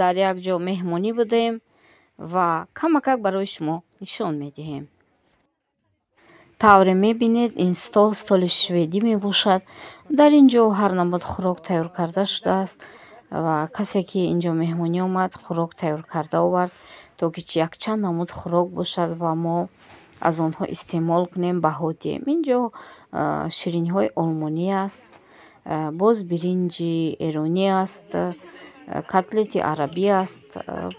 дар як ҷо меҳмонӣ будем ва камакак барои шумо нишон медиҳем. тавре мебинед, ин стол столи шведӣ мебошад. Дар ин ҷо ҳар намуд хӯрок тайёр карда шудааст ва касе ки ин ҷо меҳмонӣ омад хӯрок тайёр карда овард, то ки якчанд намуд хӯрок бошад ва мо аз онҳо истеъмол кунем, баҳо диҳем. Ин ҷо шириниҳои олмонӣ аст, боз биринҷи эронӣ аст, котлети арабӣ аст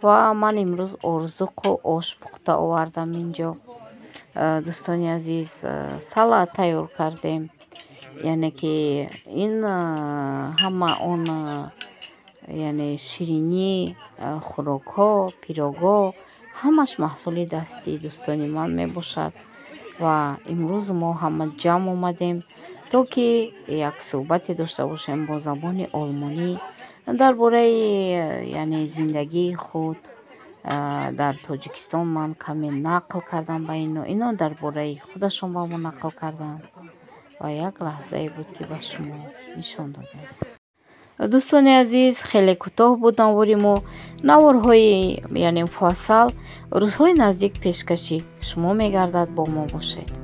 ва ман имрӯз орзуқу ош пухта овардам ин ҷо. Дӯстони азиз, салат тайёр кардем, яъне ки ин ҳама он яъне ширинӣ, хӯрокҳо, пирогҳо ҳамаш маҳсули дасти дӯстони ман мебошад ва имрӯз мо ҳама ҷамъ омадем, то ки як суҳбате дошта бошем бо забони олмонӣ дар бораи яъне зиндагии худ. Дар Тоҷикистон ман каме нақл кардам ба ино дар бораи худашон ба мо нақл карданд ва як лаҳзае буд, ки ба шумо нишон додем. дӯстони азиз, хеле кӯтоҳ буд навори мо. Наворҳои яъне муфассал рӯзҳои наздик пешкашӣ шумо мегардад. Бо мо бошед.